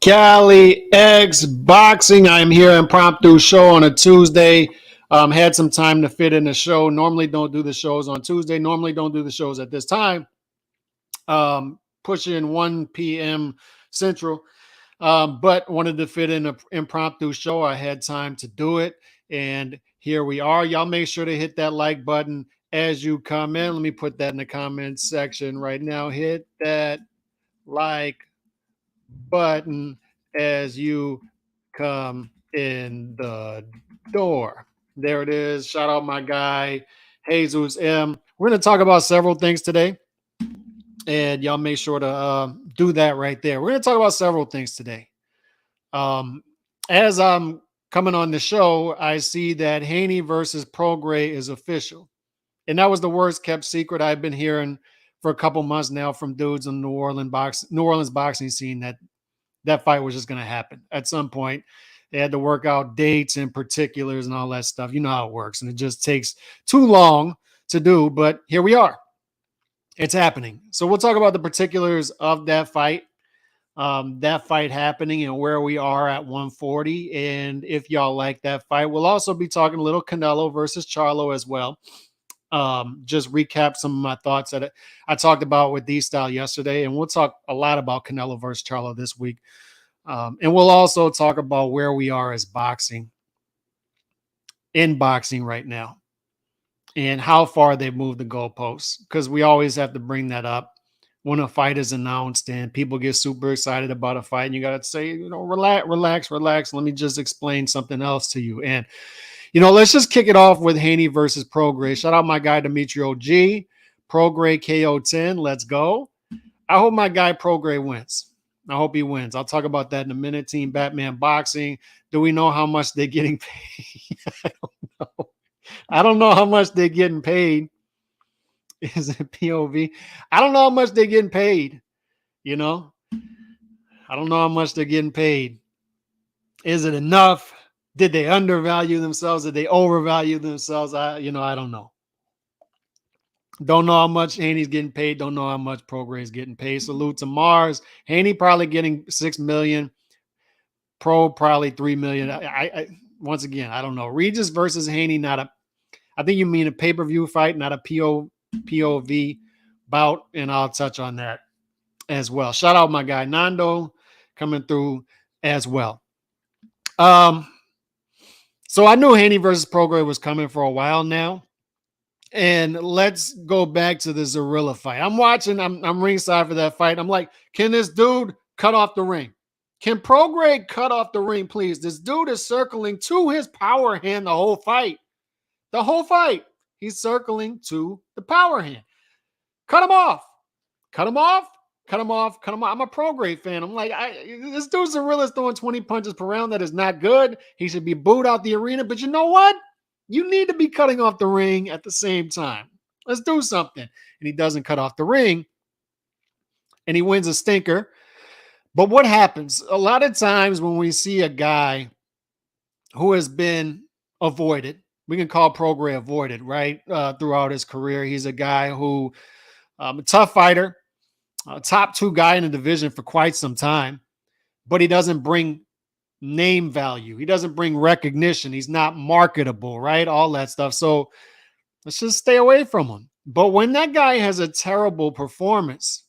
Cali X Boxing. I'm here impromptu show on a Tuesday. Had some time to fit in the show. Normally don't do the shows on Tuesday. Normally don't do the shows at this time. Pushing 1 p.m. Central. But wanted to fit in an impromptu show. I had time to do it. And here we are. Y'all make sure to hit that like button as you come in. Let me put that in the comments section right now. Hit that like button as you come in the door. There it is. Shout out my guy, Jesus M. We're going to talk about several things today. And y'all make sure to do that right there. We're going to talk about several things today. As I'm coming on the show, I see that Haney versus Prograis is official. And that was the worst kept secret I've been hearing for a couple months now from dudes in the New Orleans boxing scene that fight was just going to happen at some point. They had to work out dates and particulars and all that stuff. You know how it works. And it just takes too long to do. But here we are. It's happening. So we'll talk about the particulars of that fight happening and where we are at 140. And if y'all like that fight, we'll also be talking a little Canelo versus Charlo as well. Just recap some of my thoughts that I talked about with D-Style yesterday. And we'll talk a lot about Canelo versus Charlo this week. And we'll also talk about where we are as in boxing right now. And how far they've moved the goalposts, because we always have to bring that up when a fight is announced and people get super excited about a fight. And you got to say, relax. Let me just explain something else to you. And, let's just kick it off with Haney versus Prograis. Shout out my guy, Demetrio G. Prograis KO 10. Let's go. I hope my guy Prograis wins. I hope he wins. I'll talk about that in a minute. Team Batman Boxing. Do we know how much they're getting paid? I don't know. I don't know how much they're getting paid. Is it POV? I don't know how much they're getting paid. I don't know how much they're getting paid. Is it enough? Did they undervalue themselves? Did they overvalue themselves? I don't know. Don't know how much Haney's getting paid. Don't know how much Prograis is getting paid. Salute to Mars. Haney probably getting $6 million. Pro probably $3 million. I once again, I don't know. Regis versus Haney, I think you mean a pay-per-view fight, not a POV bout, and I'll touch on that as well. Shout out my guy Nando coming through as well. So I knew Haney versus Prograis was coming for a while now. And let's go back to the Zorilla fight. I'm watching, I'm ringside for that fight. I'm like, can this dude cut off the ring? Can Prograis cut off the ring, please? This dude is circling to his power hand the whole fight. The whole fight. He's circling to the power hand. Cut him off. Cut him off. Cut him off. Cut him off. I'm a Prograis fan. I'm like, this dude's Zorilla throwing 20 punches per round. That is not good. He should be booed out the arena. But you know what? You need to be cutting off the ring at the same time. Let's do something. And he doesn't cut off the ring. And he wins a stinker. But what happens? A lot of times when we see a guy who has been avoided, we can call Prograis avoided, right? Throughout his career. He's a guy who, a tough fighter, a top 2 guy in the division for quite some time, but he doesn't bring name value. He doesn't bring recognition. He's not marketable, right? All that stuff. So let's just stay away from him. But when that guy has a terrible performance,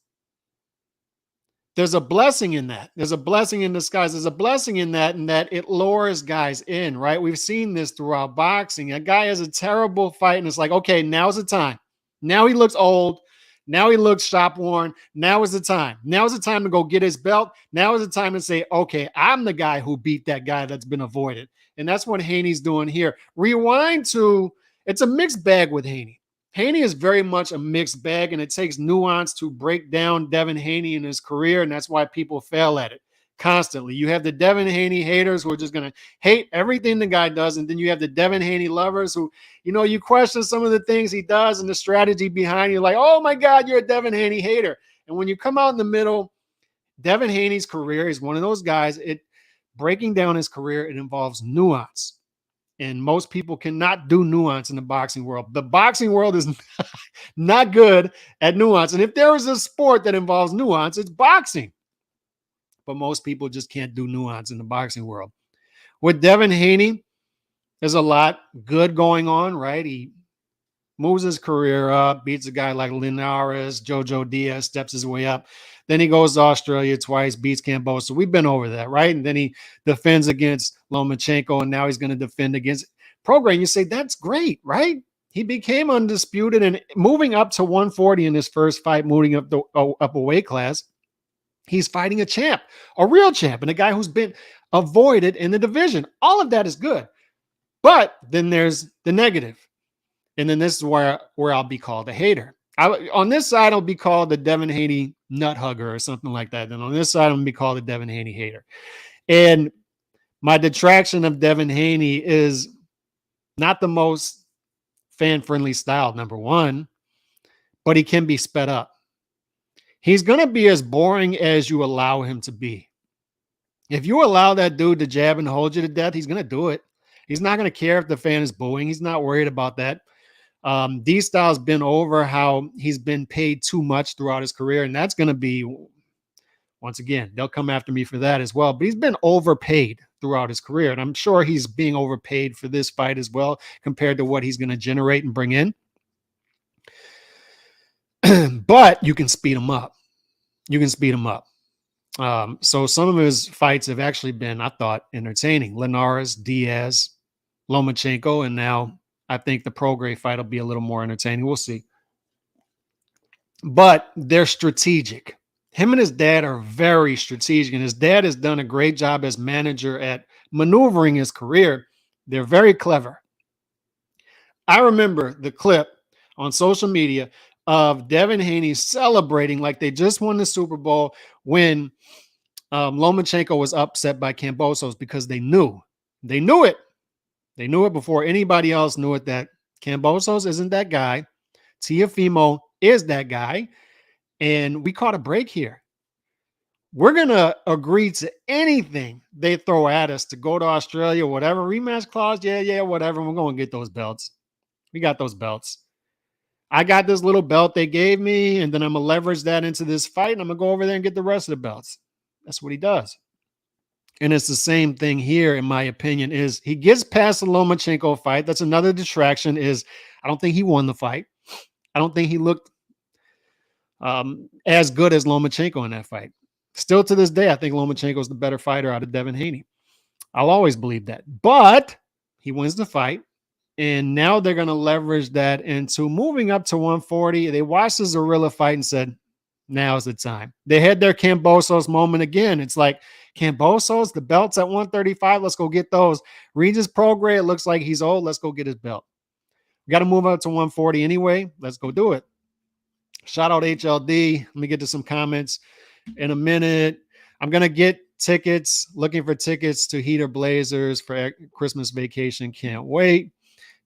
there's a blessing in that. There's a blessing in disguise. There's a blessing in that it lures guys in, right? We've seen this throughout boxing. A guy has a terrible fight, and it's like, okay, now's the time. Now he looks old. Now he looks shop worn. Now is the time. Now is the time to go get his belt. Now is the time to say, okay, I'm the guy who beat that guy that's been avoided. And that's what Haney's doing here. Rewind to, it's a mixed bag with Haney. Haney is very much a mixed bag, and it takes nuance to break down Devin Haney in his career, and that's why people fail at it constantly. You have the Devin Haney haters who are just going to hate everything the guy does, and then you have the Devin Haney lovers who, you question some of the things he does and the strategy behind you, like, oh my God, you're a Devin Haney hater. And when you come out in the middle, Devin Haney's career is one of those guys, breaking down his career, it involves nuance. And most people cannot do nuance in the boxing world. The boxing world is not good at nuance. And if there is a sport that involves nuance, it's boxing. but most people just can't do nuance in the boxing world. With Devin Haney, there's a lot good going on, right? He moves his career up, beats a guy like Linares, Jojo Diaz, steps his way up. Then he goes to Australia twice, beats Camboso. We've been over that, right? And then he defends against Lomachenko, and now he's going to defend against Prograis. And you say, that's great, right? He became undisputed and moving up to 140 in his first fight, moving up up a weight class. He's fighting a champ, a real champ, and a guy who's been avoided in the division. All of that is good. But then there's the negative. And then this is where I'll be called a hater. On this side, I'll be called the Devin Haney nut hugger or something like that. Then on this side, I'm going to be called the Devin Haney hater. And my detraction of Devin Haney is not the most fan-friendly style, number one, but he can be sped up. He's going to be as boring as you allow him to be. If you allow that dude to jab and hold you to death, he's going to do it. He's not going to care if the fan is booing. He's not worried about that. D-Style's been over how he's been paid too much throughout his career, and that's going to be, once again, they'll come after me for that as well, but he's been overpaid throughout his career, and I'm sure he's being overpaid for this fight as well compared to what he's going to generate and bring in. But you can speed him up. You can speed him up. So some of his fights have actually been, I thought, entertaining. Linares, Diaz, Lomachenko, and now I think the Prograis fight will be a little more entertaining. We'll see. But they're strategic. Him and his dad are very strategic, and his dad has done a great job as manager at maneuvering his career. They're very clever. I remember the clip on social media of Devin Haney celebrating like they just won the Super Bowl when Lomachenko was upset by Cambosos because they knew it. They knew it before anybody else knew it, that Cambosos isn't that guy. Teofimo is that guy. And we caught a break here. We're going to agree to anything they throw at us to go to Australia, whatever. Rematch clause, yeah, whatever. We're going to get those belts. We got those belts. I got this little belt they gave me, and then I'm going to leverage that into this fight, and I'm going to go over there and get the rest of the belts. That's what he does. And it's the same thing here, in my opinion, is he gets past the Lomachenko fight. That's another distraction is I don't think he won the fight. I don't think he looked as good as Lomachenko in that fight. Still to this day, I think Lomachenko is the better fighter out of Devin Haney. I'll always believe that. But he wins the fight. And now they're going to leverage that into moving up to 140. They watched the Zorilla fight and said, now's the time. They had their Cambosos moment again. It's like, Cambosos, the belt's at 135. Let's go get those. Regis Prograis, it looks like he's old. Let's go get his belt. We got to move up to 140 anyway. Let's go do it. Shout out HLD. Let me get to some comments in a minute. I'm going to get tickets, looking for tickets to Heater Blazers for Christmas vacation. Can't wait.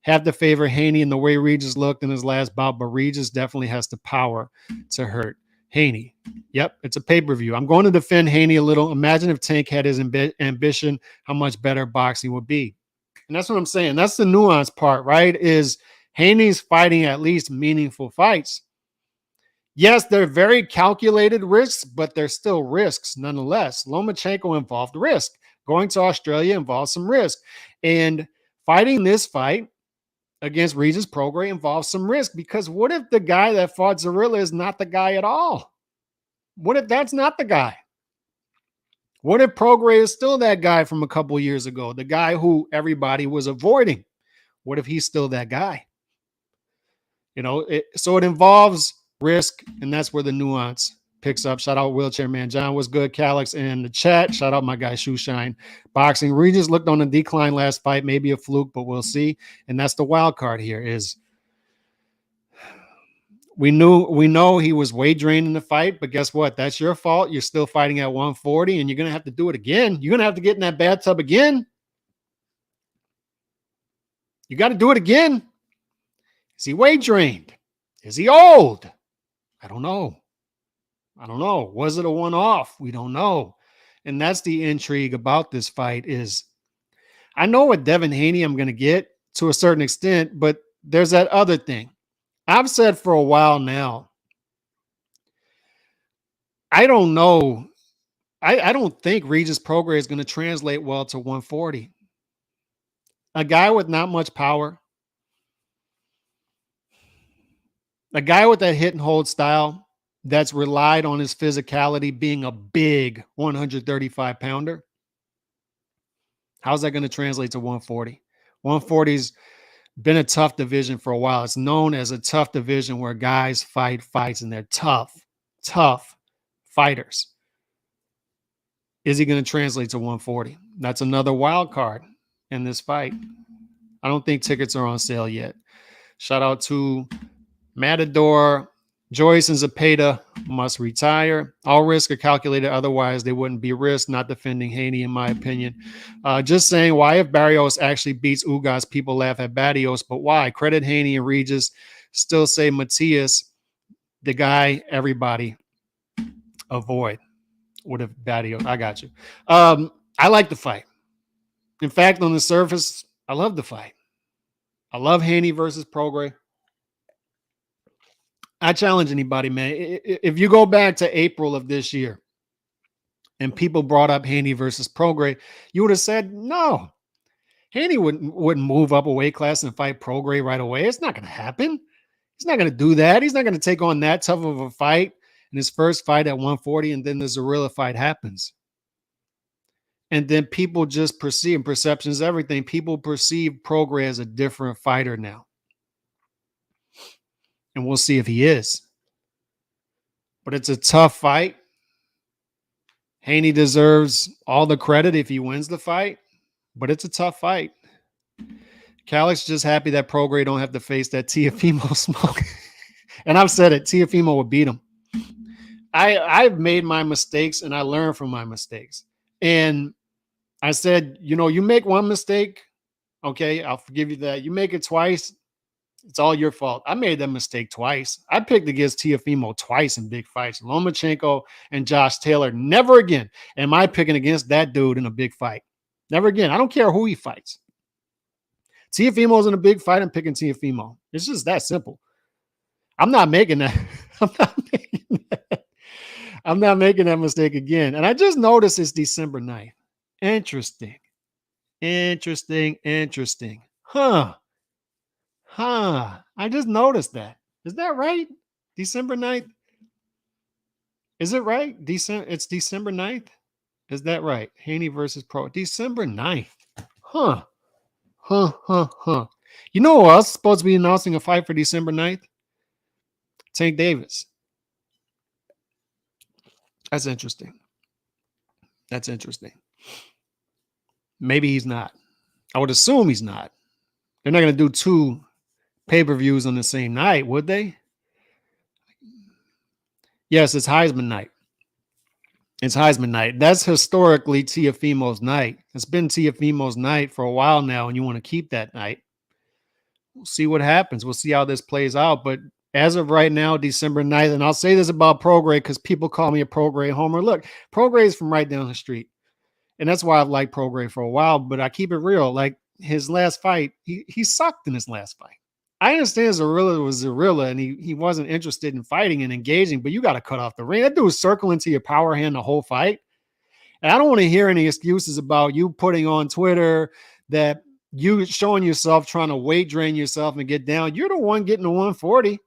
Have to favor Haney in the way Regis looked in his last bout, but Regis definitely has the power to hurt Haney. Yep, it's a pay-per-view. I'm going to defend Haney a little. Imagine if Tank had his ambition, how much better boxing would be. And that's what I'm saying. That's the nuance part, right? Is Haney's fighting at least meaningful fights. Yes, they're very calculated risks, but they're still risks nonetheless. Lomachenko involved risk. Going to Australia involves some risk. And fighting this fight against Regis Prograis involves some risk, because what if the guy that fought Zorilla is not the guy at all? What if that's not the guy? What if Prograis is still that guy from a couple years ago, the guy who everybody was avoiding? What if he's still that guy? You know, so it involves risk, and that's where the nuance picks up. Shout out Wheelchair Man John. What's good, Calix in the chat? Shout out my guy Shoeshine Boxing. Regis looked on a decline last fight, maybe a fluke, but we'll see. And that's the wild card here is we know he was weight drained in the fight, but guess what? That's your fault. You're still fighting at 140, and you're going to have to do it again. You're going to have to get in that bathtub again. You got to do it again. Is he weight drained? Is he old? I don't know. Was it a one-off? We don't know. And that's the intrigue about this fight is I know what Devin Haney I'm going to get to a certain extent, but there's that other thing. I've said for a while now, I don't know I don't think Regis Prograis is going to translate well to 140. A guy with not much power, a guy with that hit and hold style that's relied on his physicality being a big 135 pounder. How's that going to translate to 140? 140's been a tough division for a while. It's known as a tough division where guys fight fights and they're tough fighters. Is he going to translate to 140? That's another wild card in this fight. I don't think tickets are on sale yet. Shout out to Matador. Joyce and Zepeda must retire. All risk are calculated. Otherwise, they wouldn't be risked. Not defending Haney, in my opinion. Just saying, why if Barrios actually beats Ugas, people laugh at Barrios, but why? Credit Haney and Regis. Still say Matias, the guy everybody avoid. What if Barrios? I got you. I like the fight. In fact, on the surface, I love the fight. I love Haney versus Prograis. I challenge anybody, man. If you go back to April of this year and people brought up Haney versus Prograis, you would have said, no, Haney wouldn't move up a weight class and fight Prograis right away. It's not going to happen. He's not going to do that. He's not going to take on that tough of a fight in his first fight at 140, and then the Zorilla fight happens. And then people just perceive, perception is everything. People perceive Prograis as a different fighter now. And we'll see if he is. But it's a tough fight. Haney deserves all the credit if he wins the fight, but it's a tough fight. Calix just happy that Prograis don't have to face that Teofimo smoke. And I've said it, Teofimo would beat him. I've made my mistakes and I learn from my mistakes. And I said, you make one mistake, okay, I'll forgive you that. You make it twice, it's all your fault. I made that mistake twice. I picked against Teofimo twice in big fights. Lomachenko and Josh Taylor. Never again am I picking against that dude in a big fight. Never again. I don't care who he fights. Teofimo's in a big fight. I'm picking Teofimo. It's just that simple. I'm not making that. I'm not making that mistake again. And I just noticed it's December 9th. Interesting. I just noticed that. Is that right? December 9th? Is it right? It's December 9th? Is that right? Haney versus Pro. December 9th. Huh. You know who else is supposed to be announcing a fight for December 9th? Tank Davis. That's interesting. Maybe he's not. I would assume he's not. They're not going to do two pay-per-views on the same night, would they? Yes, it's Heisman night. That's historically Teofimo's night. It's been Teofimo's night for a while now, and you want to keep that night. We'll see what happens. We'll see how this plays out. But as of right now, December 9th, and I'll say this about Prograis because people call me a Prograis homer. Look, Prograis is from right down the street. And that's why I've liked Prograis for a while, but I keep it real. Like his last fight, he sucked in his last fight. I understand Zorilla was Zorilla and he wasn't interested in fighting and engaging, but you got to cut off the ring. That dude was circling to your power hand the whole fight. And I don't want to hear any excuses about you putting on Twitter that you showing yourself trying to weight drain yourself and get down. You're the one getting to 140.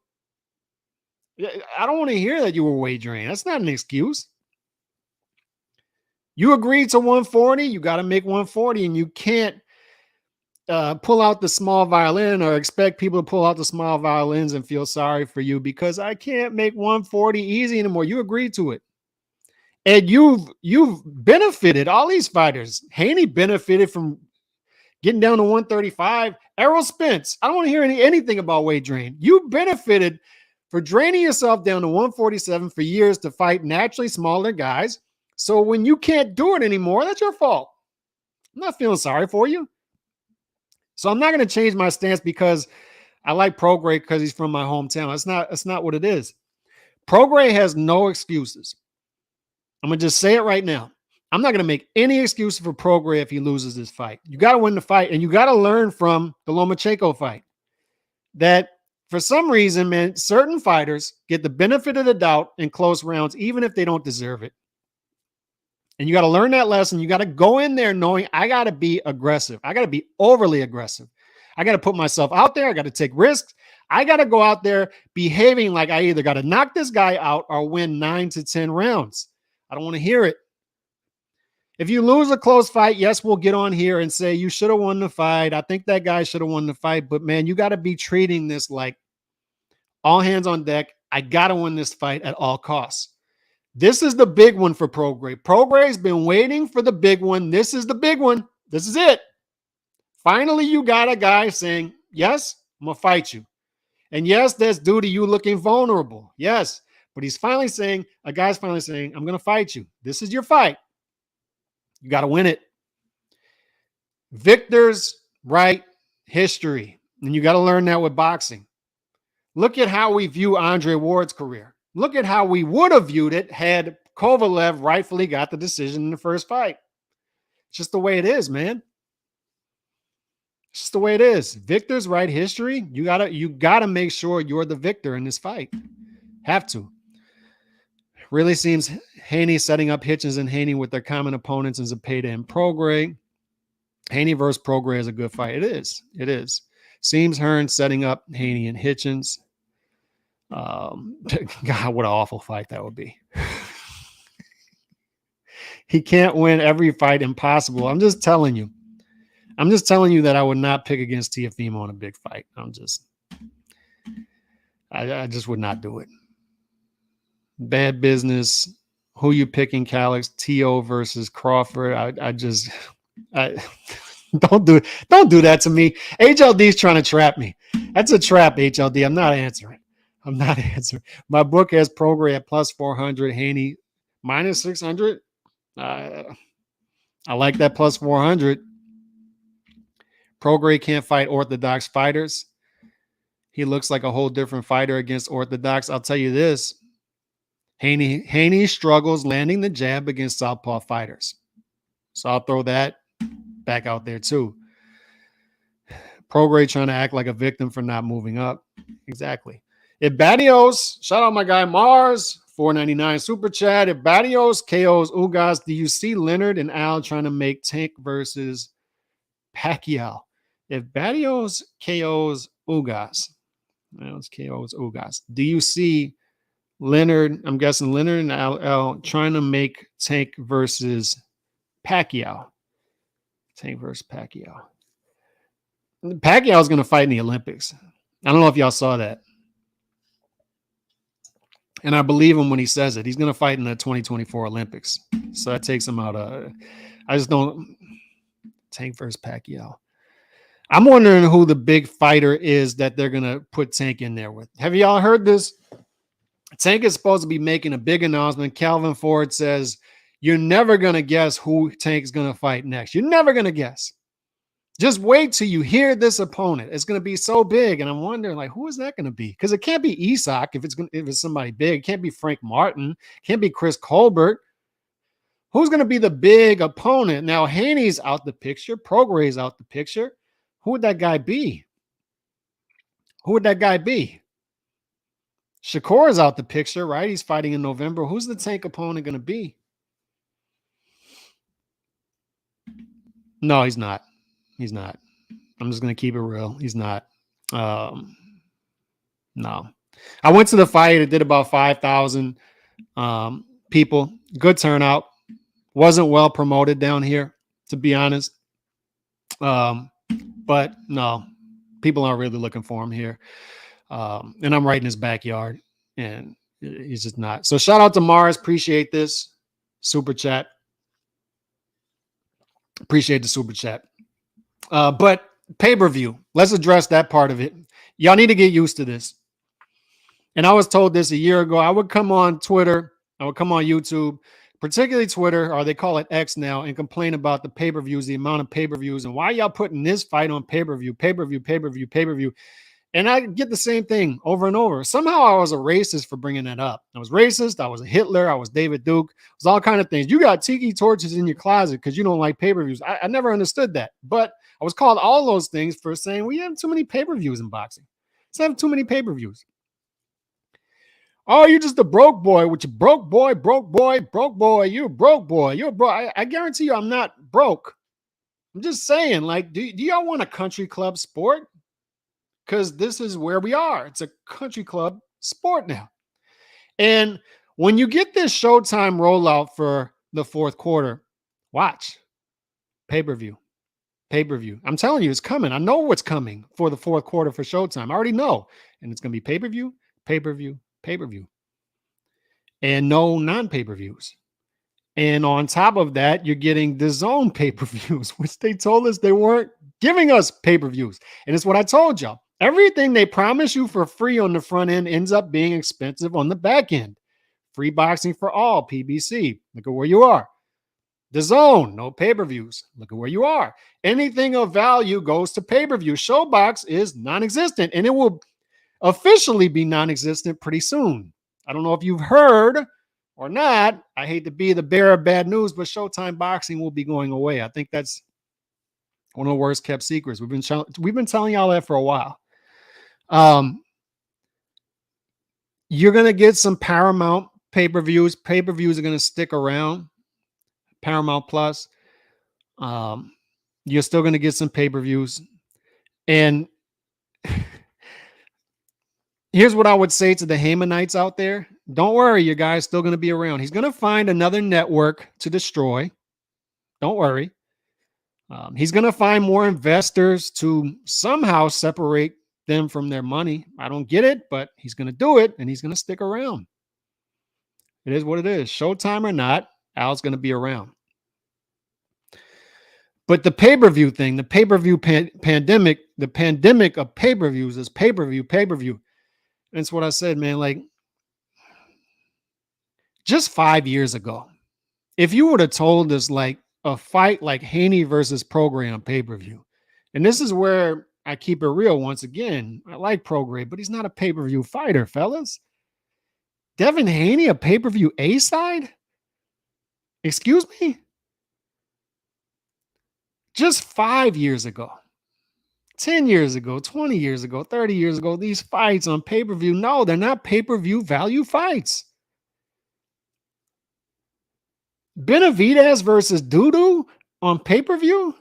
I don't want to hear that you were weight drained. That's not an excuse. You agreed to 140, you got to make 140, and you can't pull out the small violin or expect people to pull out the small violins and feel sorry for you because I can't make 140 easy anymore. You agreed to it. And you've benefited, all these fighters. Haney benefited from getting down to 135. Errol Spence, I don't want to hear anything about weight drain. You benefited for draining yourself down to 147 for years to fight naturally smaller guys. So when you can't do it anymore, that's your fault. I'm not feeling sorry for you. So I'm not going to change my stance because I like Prograis because he's from my hometown. That's not what it is. Prograis has no excuses. I'm going to just say it right now. I'm not going to make any excuses for Prograis if he loses this fight. You got to win the fight, and you got to learn from the Lomachenko fight that for some reason, man, certain fighters get the benefit of the doubt in close rounds, even if they don't deserve it. And you got to learn that lesson. You got to go in there knowing I got to be aggressive. I got to be overly aggressive. I got to put myself out there. I got to take risks. I got to go out there behaving like I either got to knock this guy out or win 9 to 10 rounds. I don't want to hear it. If you lose a close fight, yes, we'll get on here and say you should have won the fight. I think that guy should have won the fight. But, man, you got to be treating this like all hands on deck. I got to win this fight at all costs. This is the big one for Prograis. Prograis been waiting for the big one. This is the big one. This is it. Finally, you got a guy saying, yes, I'm going to fight you. And yes, that's due to you looking vulnerable. Yes. But he's finally saying, a guy's finally saying, I'm going to fight you. This is your fight. You got to win it. Victors write history. And you got to learn that with boxing. Look at how we view Andre Ward's career. Look at how we would have viewed it had Kovalev rightfully got the decision in the first fight. It's just the way it is, man. It's just the way it is. Victors write history. You gotta make sure you're the victor in this fight. Have to. Really seems Haney setting up Hitchens and Haney with their common opponents in Zepeda and Prograis. Haney versus Prograis is a good fight. It is. It is. Seems Hearn setting up Haney and Hitchens. God, what an awful fight that would be. He can't win every fight. Impossible. I'm just telling you that I would not pick against Teofimo in a big fight. I just would not do it. Bad business. Who you picking, Calix? T.O. versus Crawford. Don't do that to me. HLD's trying to trap me. That's a trap, HLD. I'm not answering. My book has Prograis at plus 400, Haney minus 600. I like that plus 400. Prograis can't fight orthodox fighters. He looks like a whole different fighter against orthodox. I'll tell you this. Haney struggles landing the jab against southpaw fighters. So I'll throw that back out there too. Prograis trying to act like a victim for not moving up. Exactly. If Badios, shout out my guy Mars, $4.99 super chat. If Badios KOs Ugas, do you see Leonard and Al trying to make Tank versus Pacquiao? If Badios KOs Ugas, do you see Leonard? I'm guessing Leonard and Al trying to make Tank versus Pacquiao. Tank versus Pacquiao. Pacquiao is going to fight in the Olympics. I don't know if y'all saw that. And I believe him when he says it. He's going to fight in the 2024 Olympics. So that takes him out of... I just don't... Tank versus Pacquiao. I'm wondering who the big fighter is that they're going to put Tank in there with. Have y'all heard this? Tank is supposed to be making a big announcement. Calvin Ford says, you're never going to guess who Tank's going to fight next. You're never going to guess. Just wait till you hear this opponent. It's going to be so big. And I'm wondering, like, who is that going to be? Because it can't be Isak if it's somebody big. It can't be Frank Martin. It can't be Chris Colbert. Who's going to be the big opponent? Now, Haney's out the picture. Prograis out the picture. Who would that guy be? Shakur is out the picture, right? He's fighting in November. Who's the Tank opponent going to be? No, he's not. I'm just going to keep it real. He's not. No. I went to the fight. It did about 5,000 people. Good turnout. Wasn't well promoted down here, to be honest. But no, people aren't really looking for him here. And I'm right in his backyard, and he's just not. So shout out to Mars. Appreciate this super chat. Appreciate the super chat. But pay-per-view, let's address that part of it. Y'all need to get used to this. And I was told this a year ago. I would come on Twitter. I would come on YouTube, particularly Twitter, or they call it X now, and complain about the pay-per-views, the amount of pay-per-views, and why y'all putting this fight on pay-per-view. And I get the same thing over and over. Somehow I was a racist for bringing that up. I was racist. I was a Hitler. I was David Duke. It was all kind of things. You got tiki torches in your closet because you don't like pay-per-views. I never understood that. But I was called all those things for saying we have too many pay-per-views in boxing. Let's have too many pay-per-views. Oh, you're just a broke boy, which broke boy, broke boy, broke boy. You're a broke boy. You're broke. I guarantee you I'm not broke. I'm just saying, like, do y'all want a country club sport? Because this is where we are. It's a country club sport now. And when you get this Showtime rollout for the fourth quarter, watch pay-per-view. Pay-per-view. I'm telling you, it's coming. I know what's coming for the fourth quarter for Showtime. I already know. And it's going to be pay-per-view, pay-per-view, pay-per-view. And no non-pay-per-views. And on top of that, you're getting the zone pay-per-views, which they told us they weren't giving us pay-per-views. And it's what I told y'all. Everything they promise you for free on the front end ends up being expensive on the back end. Free boxing for all, PBC. Look at where you are. The zone, no pay-per-views. Look at where you are. Anything of value goes to pay-per-view. Showbox is non-existent, and it will officially be non-existent pretty soon. I don't know if you've heard or not. I hate to be the bearer of bad news, but Showtime Boxing will be going away. I think that's one of the worst kept secrets. We've been telling y'all that for a while. You're gonna get some Paramount pay-per-views. Pay-per-views are gonna stick around. Paramount Plus. You're still gonna get some pay-per-views. And here's what I would say to the Haymanites out there. Don't worry, your guy's still going to be around. He's going to find another network to destroy. Don't worry. He's going to find more investors to somehow separate them from their money. I don't get it, but he's going to do it, and he's going to stick around. It is what it is. Showtime or not, Al's going to be around. But the pay-per-view thing, the pay-per-view pandemic, the pandemic of pay-per-views is pay-per-view, pay-per-view. And it's what I said, man, like, just 5 years ago, if you would have told us like a fight like Haney versus Prograis on pay-per-view, and this is where I keep it real once again. I like Prograis, but he's not a pay-per-view fighter, fellas. Devin Haney, a pay-per-view A-side? Excuse me? Just 5 years ago, 10 years ago, 20 years ago, 30 years ago, these fights on pay-per-view, no, they're not pay-per-view value fights. Benavidez versus Dudu on pay-per-view?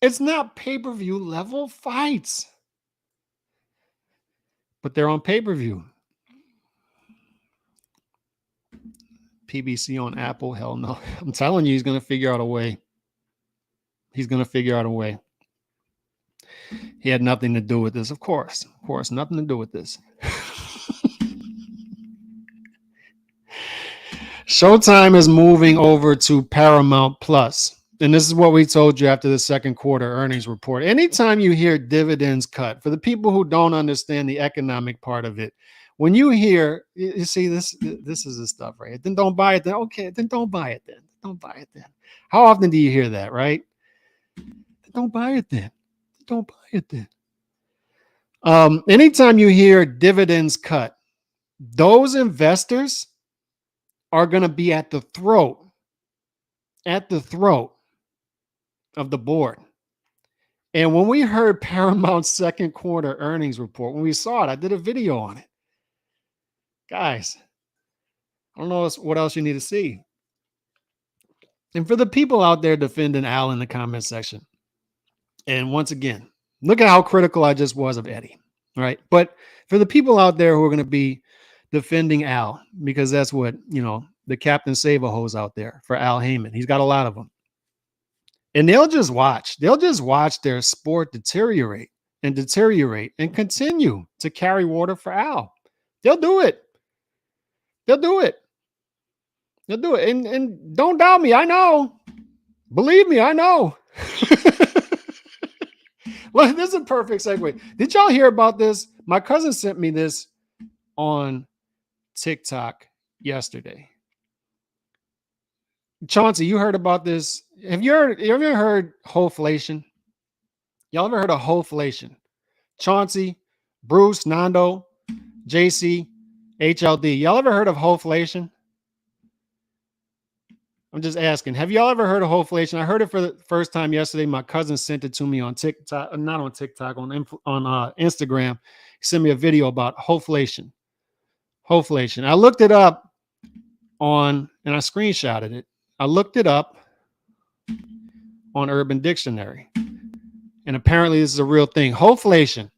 It's not pay-per-view level fights. But they're on pay-per-view. PBC on Apple? Hell no. I'm telling you, he's going to figure out a way. He's going to figure out a way. He had nothing to do with this, of course. Of course, nothing to do with this. Showtime is moving over to Paramount Plus. And this is what we told you after the second quarter earnings report. Anytime you hear dividends cut, for the people who don't understand the economic part of it, when you hear, you see, this is the stuff, right? Then don't buy it then. Okay, then don't buy it then. Don't buy it then. How often do you hear that, right? Don't buy it then. Don't buy it then. Anytime you hear dividends cut, those investors are going to be at the throat of the board. And when we heard Paramount's second quarter earnings report, when we saw it, I did a video on it. Guys, I don't know what else you need to see. And for the people out there defending Al in the comment section, and once again, look at how critical I just was of Eddie, right? But for the people out there who are going to be defending Al, because that's what, the Captain Save-A-Hos out there for Al Heyman. He's got a lot of them. And they'll just watch their sport deteriorate and continue to carry water for Al. They'll do it. And don't doubt me. I know. Believe me, I know. Well, this is a perfect segue. Did y'all hear about this? My cousin sent me this on TikTok yesterday. Chauncey, you heard about this? Have you ever heard hopeflation? Y'all ever heard of hopeflation? Chauncey, Bruce, Nando, JC, HLD. Y'all ever heard of hopeflation? I'm just asking. Have y'all ever heard of hopeflation? I heard it for the first time yesterday. My cousin sent it to me on TikTok, not on TikTok, on Instagram. He sent me a video about hopeflation. Hopeflation. I looked it up and I screenshotted it. I looked it up on Urban Dictionary. And apparently this is a real thing. Hopeflation.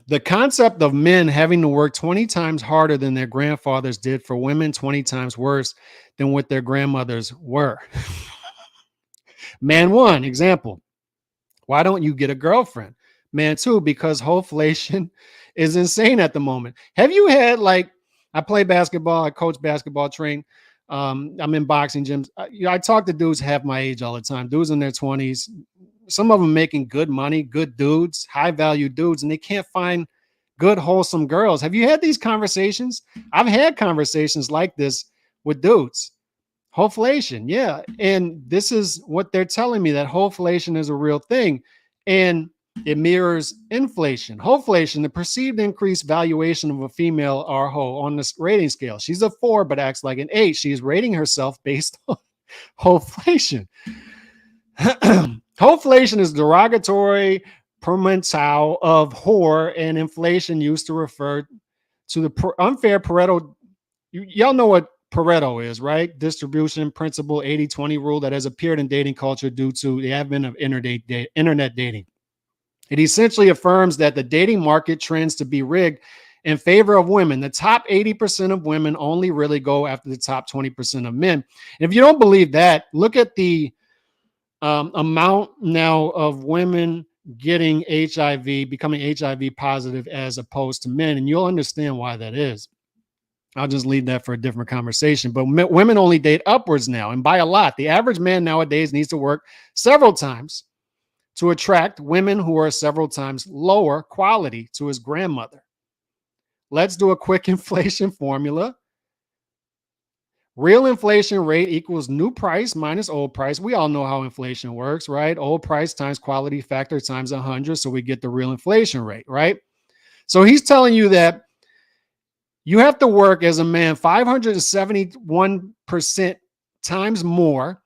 The concept of men having to work 20 times harder than their grandfathers did for women 20 times worse than what their grandmothers were. Man one, example. Why don't you get a girlfriend? Man two, because hopeflation is insane at the moment. Have you had, like, I play basketball, I coach basketball, train. I'm in boxing gyms. I talk to dudes half my age all the time, dudes in their 20s. Some of them making good money, good dudes, high value dudes, and they can't find good, wholesome girls. Have you had these conversations? I've had conversations like this with dudes. Hopeflation, yeah. And this is what they're telling me, that hopeflation is a real thing. And it mirrors inflation. Hopeflation, the perceived increased valuation of a female or hoe on this rating scale. She's a 4, but acts like an 8. She's rating herself based on hopeflation. Hopeflation is derogatory portmanteau of whore and inflation used to refer to the unfair Pareto. Y'all know what Pareto is, right? Distribution principle, 80-20 rule that has appeared in dating culture due to the advent of internet dating. It essentially affirms that the dating market trends to be rigged in favor of women. The top 80% of women only really go after the top 20% of men. And if you don't believe that, look at the amount now of women getting HIV, becoming HIV positive as opposed to men, and you'll understand why that is. I'll just leave that for a different conversation. But women only date upwards now, and by a lot. The average man nowadays needs to work several times to attract women who are several times lower quality to his grandmother. Let's do a quick inflation formula. Real inflation rate equals new price minus old price. We all know how inflation works, right? Old price times quality factor times 100. So we get the real inflation rate, right? So he's telling you that you have to work as a man 571% times more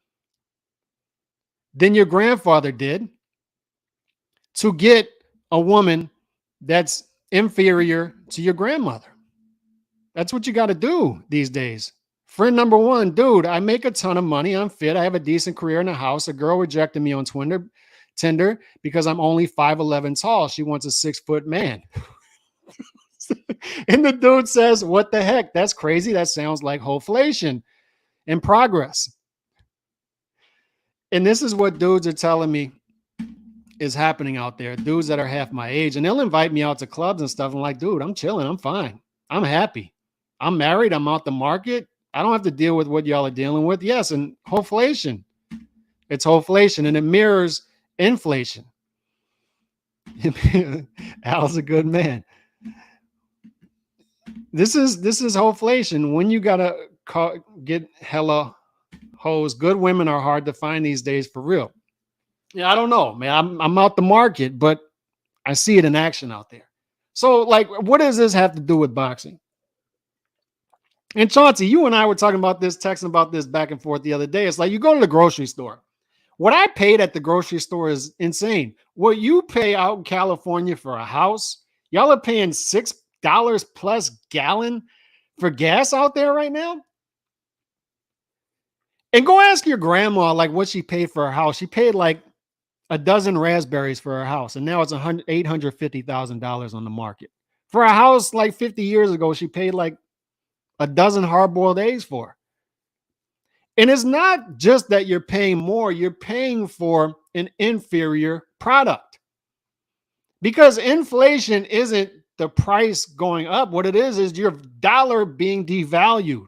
than your grandfather did to get a woman that's inferior to your grandmother. That's what you got to do these days. Friend number one, dude, I make a ton of money. I'm fit. I have a decent career in a house. A girl rejected me on Tinder because I'm only 5'11" tall. She wants a 6-foot man. And the dude says, what the heck? That's crazy. That sounds like hopeflation in progress. And this is what dudes are telling me is happening out there. Dudes that are half my age. And they'll invite me out to clubs and stuff. I'm like, dude, I'm chilling. I'm fine. I'm happy. I'm married. I'm out the market. I don't have to deal with what y'all are dealing with. Yes, and hopeflation. It's hopeflation, and it mirrors inflation. Al's a good man. This is hopeflation. When you gotta get hella hoes, good women are hard to find these days for real. Yeah, I don't know, man. I'm out the market, but I see it in action out there. So, like, what does this have to do with boxing? And Chauncey, you and I were talking about this, texting about this back and forth the other day. It's like you go to the grocery store. What I paid at the grocery store is insane. What you pay out in California for a house, y'all are paying $6 plus gallon for gas out there right now. And go ask your grandma like what she paid for her house. She paid like a dozen raspberries for her house, and now it's $850,000 on the market. For a house like 50 years ago, she paid like a dozen hard-boiled eggs for. And it's not just that you're paying more, you're paying for an inferior product. Because inflation isn't the price going up. What it is your dollar being devalued.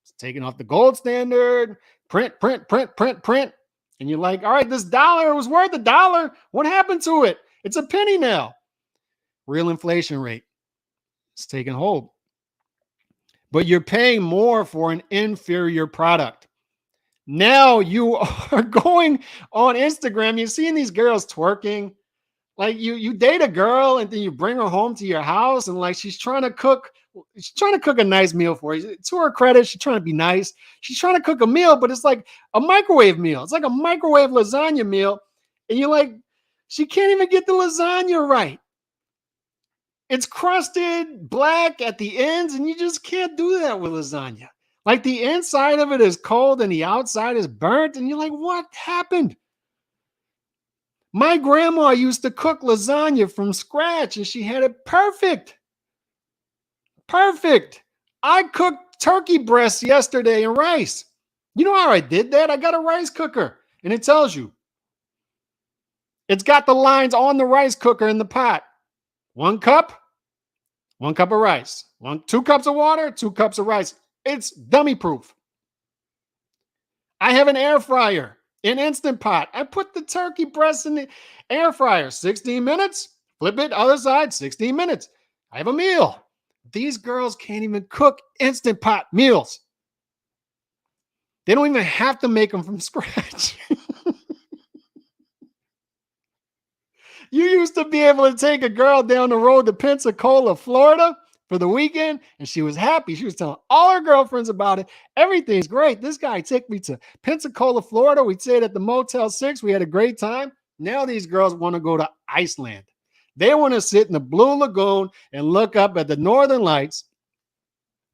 It's taking off the gold standard, print. And you're like, all right, this dollar was worth $1. What happened to it? It's a penny now. Real inflation rate. It's taking hold. But you're paying more for an inferior product. Now you are going on Instagram. You're seeing these girls twerking. Like you date a girl and then you bring her home to your house and like she's trying to cook a nice meal for you. To her credit, she's trying to be nice. She's trying to cook a meal, but it's like a microwave meal. It's like a microwave lasagna meal. And you're like, she can't even get the lasagna right. It's crusted black at the ends, and you just can't do that with lasagna. Like the inside of it is cold and the outside is burnt, and you're like, what happened? My grandma used to cook lasagna from scratch, and she had it perfect. Perfect. I cooked turkey breasts yesterday and rice. You know how I did that? I got a rice cooker, and it tells you. It's got the lines on the rice cooker in the pot. 1 cup, 1 cup of rice. 2 cups of water, 2 cups of rice. It's dummy proof. I have an air fryer, an instant pot. I put the turkey breast in the air fryer. 16 minutes. Flip it, other side, 16 minutes. I have a meal. These girls can't even cook instant pot meals. They don't even have to make them from scratch. You used to be able to take a girl down the road to Pensacola, Florida for the weekend, and she was happy. She was telling all her girlfriends about it. Everything's great. This guy took me to Pensacola, Florida. We stayed at the Motel 6. We had a great time. Now these girls want to go to Iceland. They want to sit in the Blue Lagoon and look up at the Northern Lights.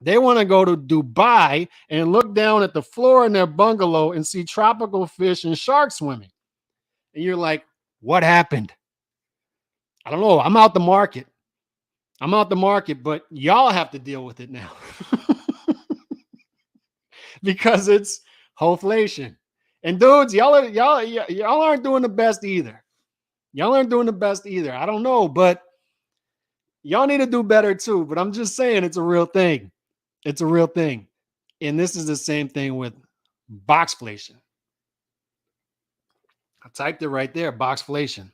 They want to go to Dubai and look down at the floor in their bungalow and see tropical fish and sharks swimming. And you're like, what happened? I don't know. I'm out the market. But y'all have to deal with it now. Because it's hopeflation. And dudes, y'all aren't doing the best either. I don't know, but y'all need to do better too. But I'm just saying it's a real thing. And this is the same thing with boxflation. I typed it right there, boxflation.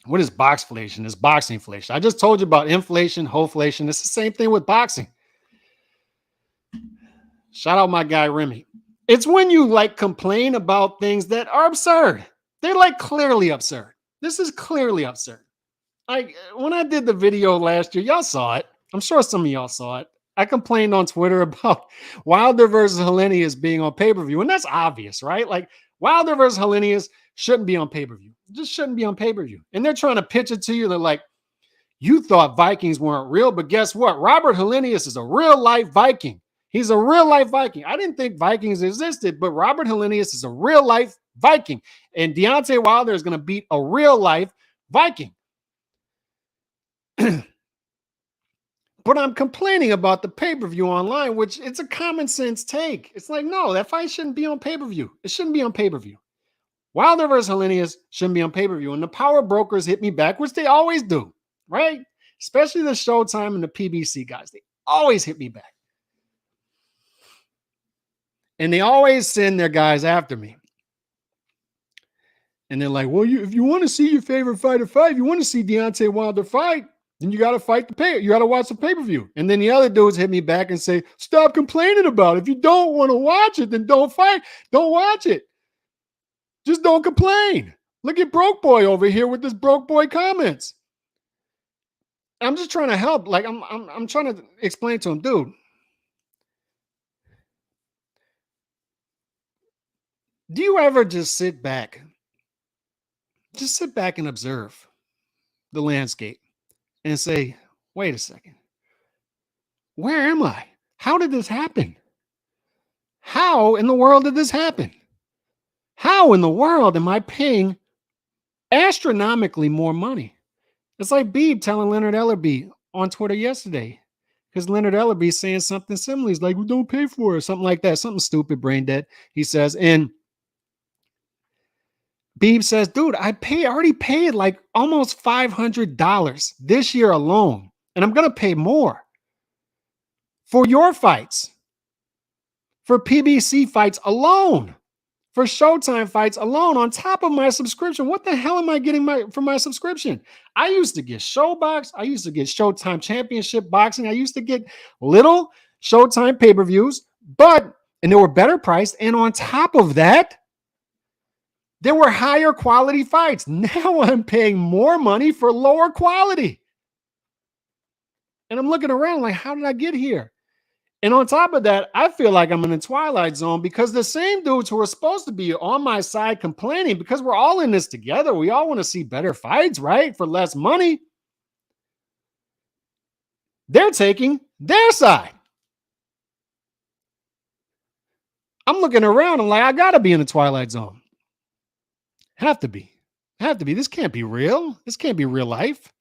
What is boxflation? It's boxing inflation. I just told you about inflation, hopeflation. It's the same thing with boxing. Shout out my guy Remy. It's when you like complain about things that are absurd. They're like clearly absurd. This is clearly absurd. Like when I did the video last year, y'all saw it. I'm sure some of y'all saw it. I complained on Twitter about Wilder versus Helenius being on pay-per-view. And that's obvious, right? Like Wilder versus Helenius shouldn't be on pay-per-view. Just shouldn't be on pay-per-view. And they're trying to pitch it to you. They're like, you thought Vikings weren't real, but guess what? Robert Helenius is a real life Viking. He's a real life Viking. I didn't think Vikings existed, but Robert Helenius is a real life Viking. And Deontay Wilder is going to beat a real life Viking. But I'm complaining about the pay-per-view online, which it's a common sense take. It's like, no, that fight shouldn't be on pay-per-view. It shouldn't be on pay-per-view. Wilder versus Helenius shouldn't be on pay-per-view. And the power brokers hit me back, which they always do, right? Especially the Showtime and the PBC guys. They always hit me back. And they always send their guys after me. And they're like, well, if you want to see your favorite fighter fight, if you want to see Deontay Wilder fight, then you got to fight you got to watch the pay-per-view. And then the other dudes hit me back and say, stop complaining about it. If you don't want to watch it, then don't fight. Don't watch it. Just don't complain. Look at Broke Boy over here with this Broke Boy comments. I'm just trying to help. Like I'm trying to explain to him, dude. Do you ever just sit back? Just sit back and observe the landscape and say, wait a second. Where am I? How did this happen? How in the world did this happen? How in the world am I paying astronomically more money? It's like Beeb telling Leonard Ellerby on Twitter yesterday, because Leonard Ellerby saying something similar. He's like, well, don't pay for it, something like that, something stupid, brain dead, he says. And Beeb says, dude, I already paid like almost $500 this year alone, and I'm going to pay more for your fights, for PBC fights alone, for Showtime fights alone, on top of my subscription. What the hell am I getting for my subscription? I used to get Showbox. I used to get Showtime Championship Boxing. I used to get little Showtime pay-per-views, and they were better priced. And on top of that, there were higher quality fights. Now I'm paying more money for lower quality. And I'm looking around like, how did I get here? And on top of that, I feel like I'm in the twilight zone, because the same dudes who are supposed to be on my side complaining, because we're all in this together. We all want to see better fights, right? For less money. They're taking their side. I'm looking around. I'm like, I got to be in the Twilight Zone. Have to be. Have to be. This can't be real. This can't be real life.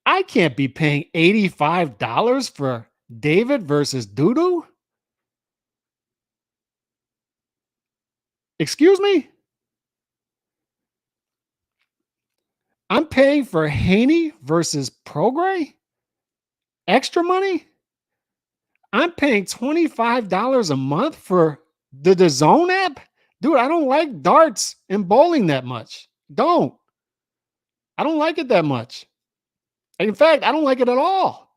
I can't be paying $85 for David versus Dudu. Excuse me? I'm paying for Haney versus Prograis? Extra money? I'm paying $25 a month for the Zone app? Dude, I don't like darts and bowling that much. Don't. I don't like it that much. In fact, I don't like it at all.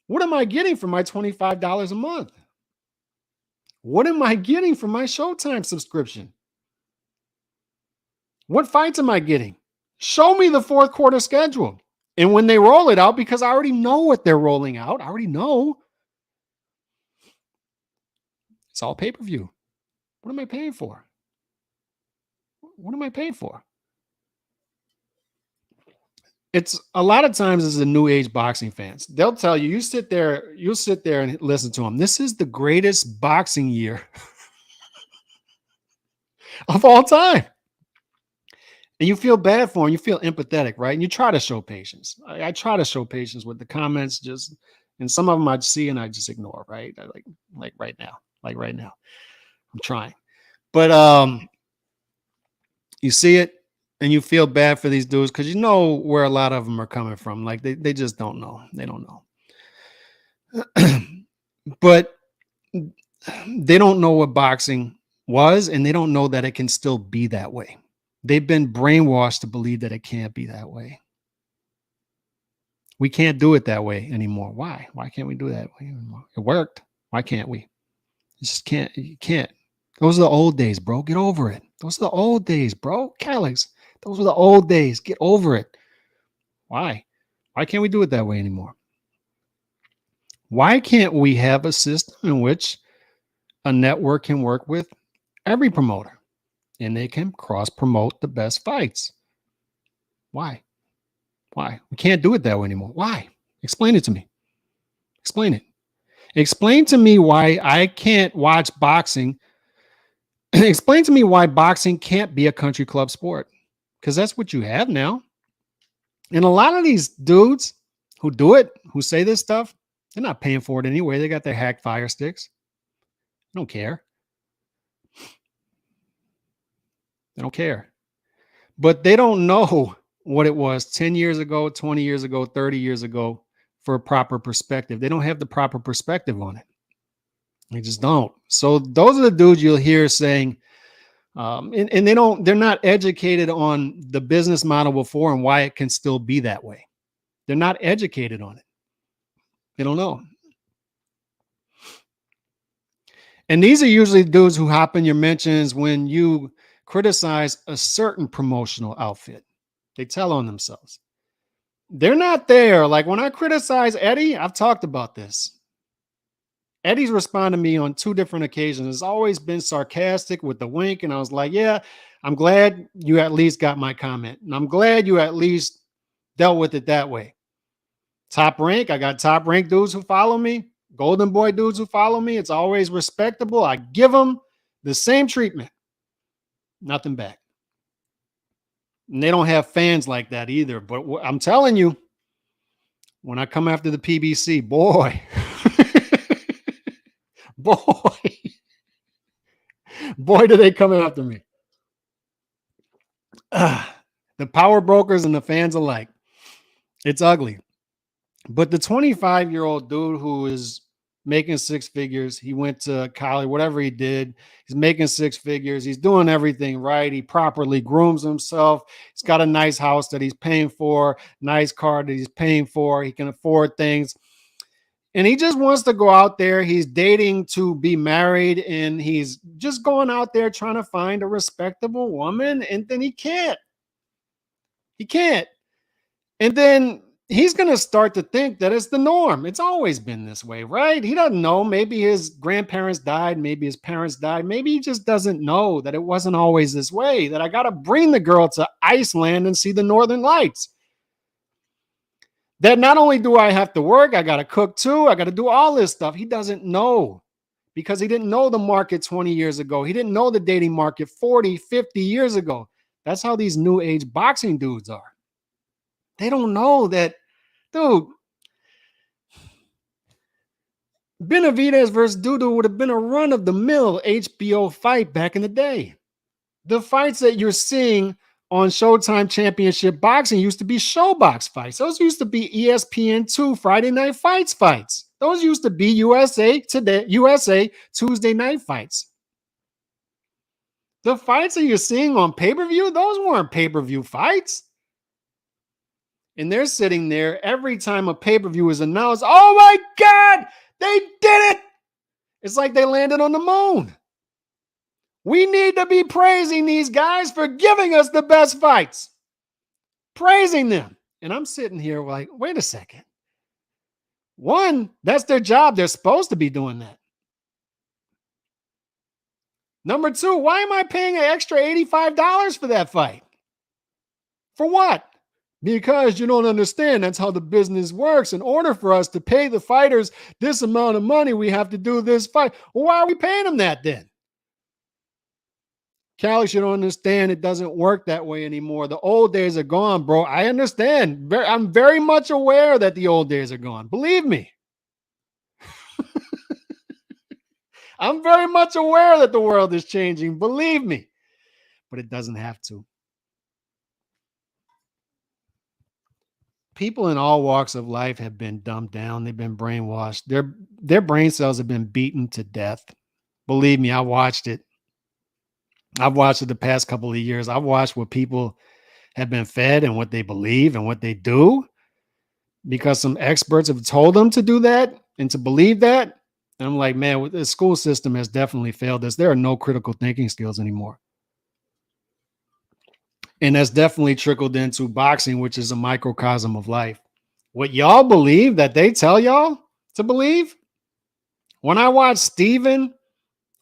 What am I getting for my $25 a month? What am I getting for my Showtime subscription? What fights am I getting? Show me the fourth quarter schedule. And when they roll it out, because I already know what they're rolling out, I already know. It's all pay-per-view. What am I paying for? What am I paying for? It's a lot of times as a new age boxing fans, they'll tell you, you'll sit there and listen to them. This is the greatest boxing year of all time. And you feel bad for them. You feel empathetic, right? And you try to show patience. I try to show patience with the comments, and some of them I see and I just ignore, right? Like right now, I'm trying, but you see it and you feel bad for these dudes because you know where a lot of them are coming from. Like they just don't know. They don't know. But they don't know what boxing was, and they don't know that it can still be that way. They've been brainwashed to believe that it can't be that way. We can't do it that way anymore. Why? Why can't we do that way anymore? It worked. Why can't we? You just can't. You can't. Those are the old days, bro. Get over it. Those are the old days, bro. Calix. Those were the old days. Get over it. Why? Why can't we do it that way anymore? Why can't we have a system in which a network can work with every promoter and they can cross promote the best fights? Why? Why? We can't do it that way anymore. Why? Explain it to me. Explain it. Explain to me why I can't watch boxing. Explain to me why boxing can't be a country club sport, because that's what you have now. And a lot of these dudes who do it, who say this stuff, they're not paying for it anyway. They got their hacked fire sticks. They don't care. They don't care. But they don't know what it was 10 years ago, 20 years ago, 30 years ago for a proper perspective. They don't have the proper perspective on it. They just don't. So those are the dudes you'll hear saying, and they're not educated on the business model before and why it can still be that way. They're not educated on it. They don't know. And these are usually dudes who hop in your mentions when you criticize a certain promotional outfit. They tell on themselves. They're not there. Like when I criticize Eddie, I've talked about this. Eddie's responded to me on 2 different occasions. It's always been sarcastic with the wink. And I was like, yeah, I'm glad you at least got my comment. And I'm glad you at least dealt with it that way. Top rank. I got top rank dudes who follow me. Golden boy dudes who follow me. It's always respectable. I give them the same treatment. Nothing back. And they don't have fans like that either. But I'm telling you, when I come after the PBC, boy, boy, do they come after me. The power brokers and the fans alike. It's ugly. But the 25-year-old dude who is making 6 figures, he went to college, whatever he did, he's making 6 figures. He's doing everything right. He properly grooms himself. He's got a nice house that he's paying for, nice car that he's paying for. He can afford things. And he just wants to go out there. He's dating to be married, and he's just going out there trying to find a respectable woman. And then he can't. He can't. And then he's going to start to think that it's the norm. It's always been this way, right? He doesn't know. Maybe his grandparents died. Maybe his parents died. Maybe he just doesn't know that it wasn't always this way, that I got to bring the girl to Iceland and see the Northern Lights. That not only do I have to work, I got to cook too. I got to do all this stuff. He doesn't know because he didn't know the market 20 years ago. He didn't know the dating market 40, 50 years ago. That's how these new age boxing dudes are. They don't know that, dude. Benavidez versus Dudu would have been a run of the mill HBO fight back in the day. The fights that you're seeing on Showtime Championship Boxing used to be Showbox fights. Those used to be ESPN2 Friday Night fights. Those used to be USA Tuesday night fights. The fights that you're seeing on pay-per-view, those weren't pay-per-view fights. And they're sitting there every time a pay-per-view is announced. Oh my God, they did it. It's like they landed on the moon. We need to be praising these guys for giving us the best fights. Praising them. And I'm sitting here like, wait a second. One, that's their job. They're supposed to be doing that. Number two, why am I paying an extra $85 for that fight? For what? Because you don't understand. That's how the business works. In order for us to pay the fighters this amount of money, we have to do this fight. Well, why are we paying them that then? Calix, you don't understand. It doesn't work that way anymore. The old days are gone, bro. I understand. I'm very much aware that the old days are gone. Believe me. I'm very much aware that the world is changing. Believe me. But it doesn't have to. People in all walks of life have been dumbed down. They've been brainwashed. Their brain cells have been beaten to death. Believe me, I watched it. I've watched it the past couple of years. I've watched what people have been fed and what they believe and what they do because some experts have told them to do that and to believe that. And I'm like, man, the school system has definitely failed us. There are no critical thinking skills anymore. And that's definitely trickled into boxing, which is a microcosm of life. What y'all believe that they tell y'all to believe? When I watch Steven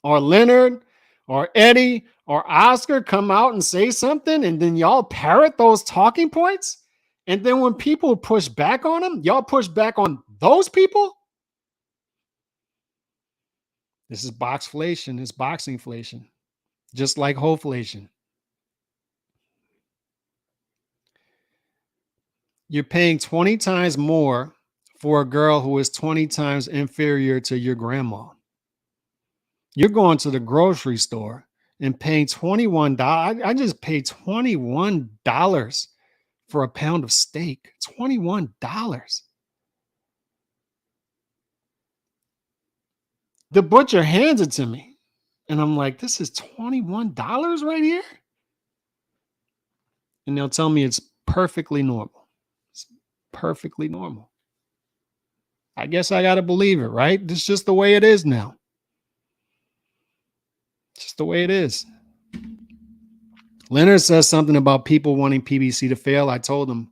or Leonard or Eddie or Oscar come out and say something, and then y'all parrot those talking points, and then when people push back on them, y'all push back on those people? This is boxflation. It's boxingflation. Just like hopeflation. You're paying 20 times more for a girl who is 20 times inferior to your grandma. You're going to the grocery store and paying $21. I just paid $21 for a pound of steak. $21. The butcher hands it to me. And I'm like, this is $21 right here? And they'll tell me it's perfectly normal. It's perfectly normal. I guess I got to believe it, right? It's just the way it is now. It's just the way it is. Leonard says something about people wanting PBC to fail. I told him,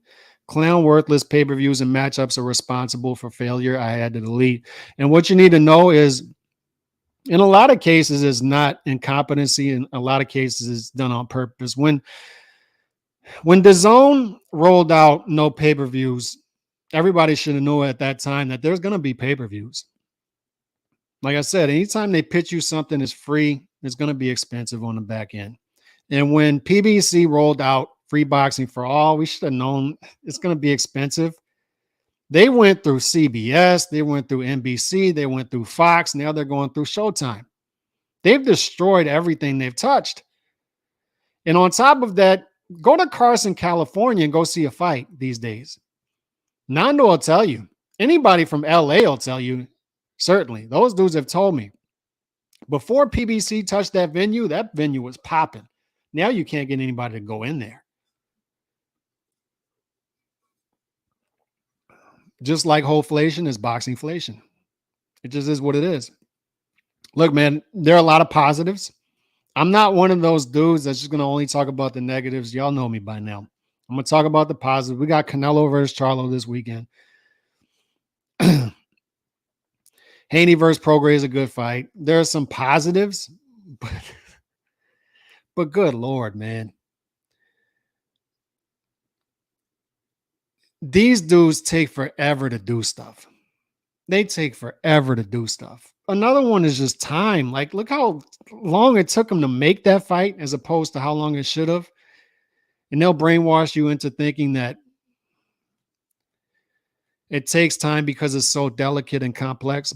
clown worthless pay-per-views and matchups are responsible for failure. I had to delete. And what you need to know is, in a lot of cases, it's not incompetency. In a lot of cases, it's done on purpose. When DAZN rolled out no pay-per-views, everybody should have known at that time that there's going to be pay-per-views. Like I said, anytime they pitch you something that's free, it's going to be expensive on the back end. And when PBC rolled out free boxing for all, we should have known it's going to be expensive. They went through CBS, they went through NBC, they went through Fox. Now they're going through Showtime. They've destroyed everything they've touched. And on top of that, go to Carson, California and go see a fight these days. Nando will tell you. Anybody from LA will tell you. Certainly. Those dudes have told me. Before PBC touched that venue was popping. Now you can't get anybody to go in there. Just like hopeflation is boxingflation. It just is what it is. Look, man, there are a lot of positives. I'm not one of those dudes that's just going to only talk about the negatives. Y'all know me by now. I'm going to talk about the positives. We got Canelo versus Charlo this weekend. Haney versus Prograis is a good fight. There are some positives, but good Lord, man. These dudes take forever to do stuff. They take forever to do stuff. Another one is just time. Like, look how long it took them to make that fight as opposed to how long it should have. And they'll brainwash you into thinking that it takes time because it's so delicate and complex.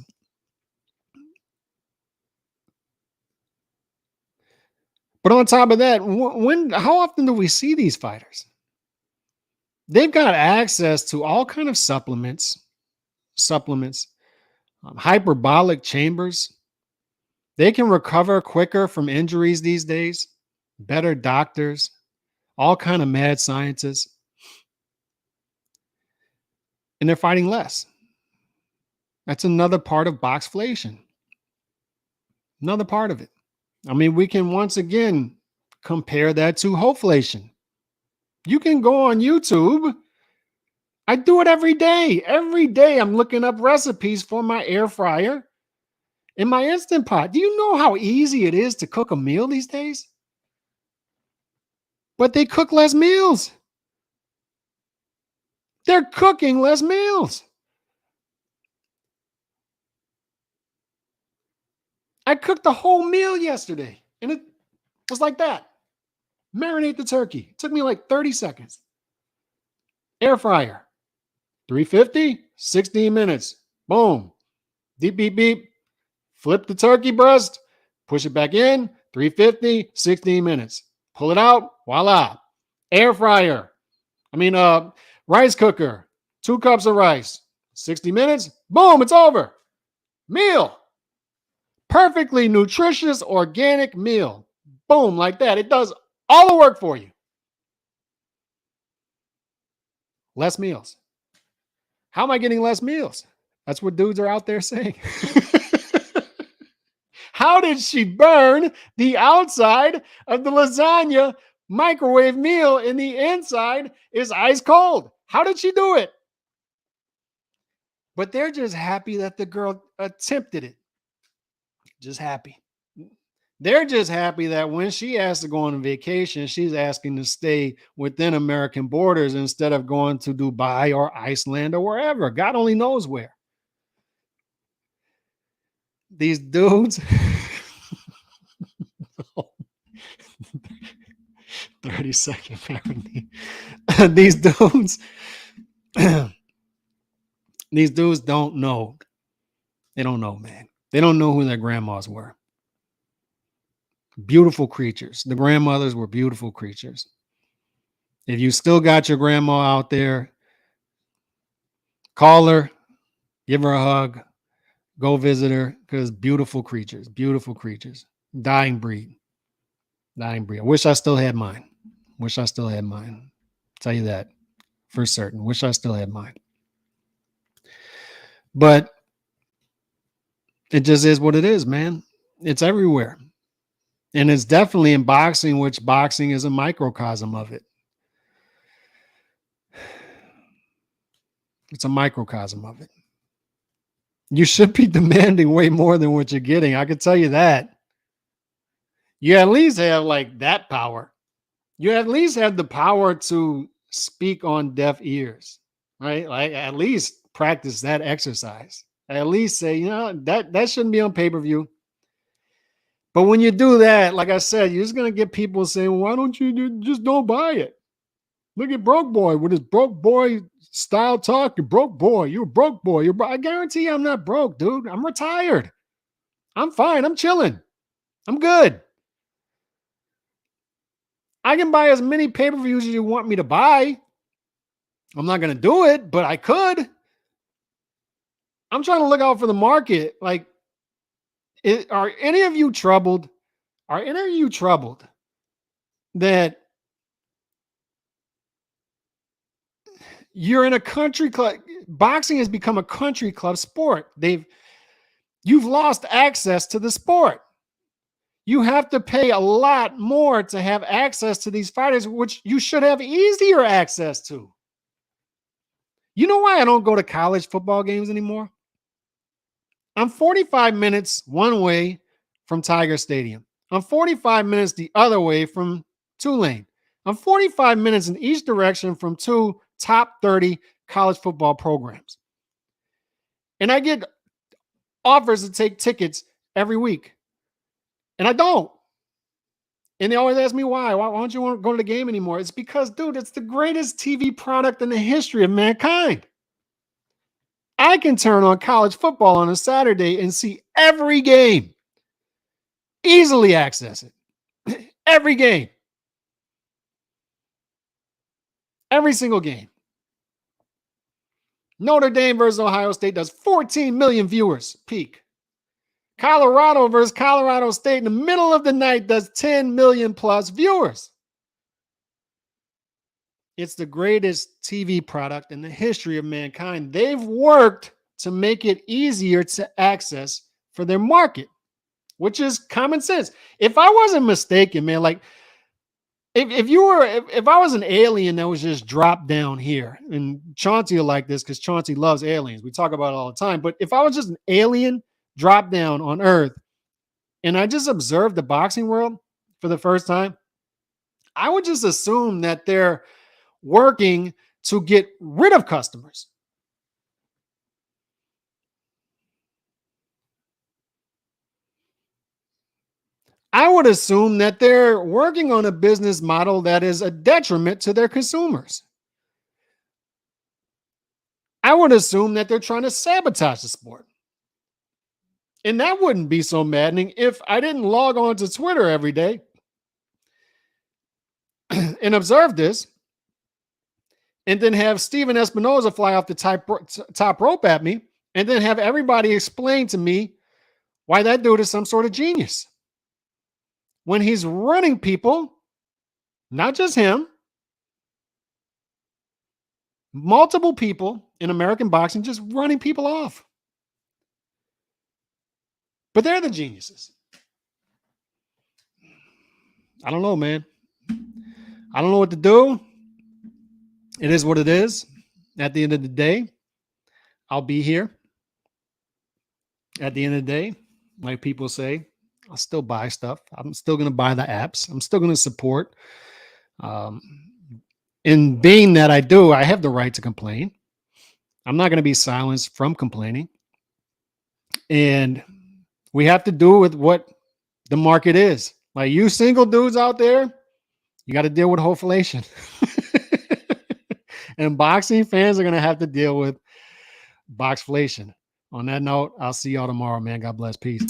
But on top of that, how often do we see these fighters? They've got access to all kind of supplements, hyperbolic chambers. They can recover quicker from injuries these days. Better doctors, all kind of mad scientists, and they're fighting less. That's another part of boxflation. Another part of it. I mean, we can once again compare that to hopeflation. You can go on YouTube. I do it every day. Every day I'm looking up recipes for my air fryer and my Instant Pot. Do you know how easy it is to cook a meal these days? But they cook less meals. They're cooking less meals. I cooked a whole meal yesterday and it was like that. Marinate the turkey. It took me like 30 seconds. Air fryer, 350, 16 minutes. Boom. Beep, beep, beep. Flip the turkey breast, push it back in, 350, 16 minutes. Pull it out, voila. Air fryer. Rice cooker, 2 cups of rice, 60 minutes, boom, it's over. Meal. Perfectly nutritious, organic meal. Boom, like that. It does all the work for you. Less meals. How am I getting less meals? That's what dudes are out there saying. How did she burn the outside of the lasagna microwave meal and the inside is ice cold? How did she do it? But they're just happy that the girl attempted it. Just happy. They're just happy that when she asked to go on a vacation, she's asking to stay within American borders instead of going to Dubai or Iceland or wherever. God only knows where. These dudes. 30-second parody. These dudes. These dudes don't know. They don't know, man. They don't know who their grandmas were. Beautiful creatures. The grandmothers were beautiful creatures. If you still got your grandma out there, call her, give her a hug, go visit her, because beautiful creatures, beautiful creatures. Dying breed. Dying breed. I wish I still had mine. Wish I still had mine. Tell you that for certain. Wish I still had mine. But it just is what it is, man. It's everywhere. And it's definitely in boxing, which boxing is a microcosm of it. It's a microcosm of it. You should be demanding way more than what you're getting. I can tell you that. You at least have like that power. You at least have the power to speak on deaf ears, right? Like at least practice that exercise. At least say, that shouldn't be on pay-per-view. But when you do that, like I said, you're just going to get people saying, well, why don't you just don't buy it? Look at Broke Boy with his broke boy style talk. You're broke boy. You're a broke boy. I guarantee you I'm not broke, dude. I'm retired. I'm fine. I'm chilling. I'm good. I can buy as many pay-per-views as you want me to buy. I'm not going to do it, but I could. I'm trying to look out for the market. Like, are any of you troubled? Are any of you troubled that you're in a country club? Boxing has become a country club sport. You've lost access to the sport. You have to pay a lot more to have access to these fighters, which you should have easier access to. You know why I don't go to college football games anymore? I'm 45 minutes one way from Tiger Stadium. I'm 45 minutes the other way from Tulane. I'm 45 minutes in each direction from 2 top 30 college football programs. And I get offers to take tickets every week. And I don't. And they always ask me why. Why don't you want to go to the game anymore? It's because, dude, it's the greatest TV product in the history of mankind. I can turn on college football on a Saturday and see every game. Easily access it. Every game. Every single game. Notre Dame versus Ohio State does 14 million viewers peak. Colorado versus Colorado State in the middle of the night does 10 million plus viewers. It's the greatest TV product in the history of mankind. They've worked to make it easier to access for their market, which is common sense. If I wasn't mistaken, man, like if I was an alien that was just dropped down here, and Chauncey will like this because Chauncey loves aliens. We talk about it all the time. But if I was just an alien dropped down on Earth and I just observed the boxing world for the first time, I would just assume that they're working to get rid of customers. I would assume that they're working on a business model that is a detriment to their consumers. I would assume that they're trying to sabotage the sport. And that wouldn't be so maddening if I didn't log on to Twitter every day and observe this, and then have Steven Espinoza fly off the top rope at me, and then have everybody explain to me why that dude is some sort of genius. When he's running people, not just him, multiple people in American boxing just running people off. But they're the geniuses. I don't know, man. I don't know what to do. It is what it is. At the end of the day, I'll be here. At the end of the day, like people say, I'll still buy stuff. I'm still going to buy the apps. I'm still going to support. In being that I do, I have the right to complain. I'm not going to be silenced from complaining. And we have to do with what the market is. Like you single dudes out there, you got to deal with hopeflation. And boxing fans are going to have to deal with boxflation. On that note, I'll see y'all tomorrow, man. God bless. Peace.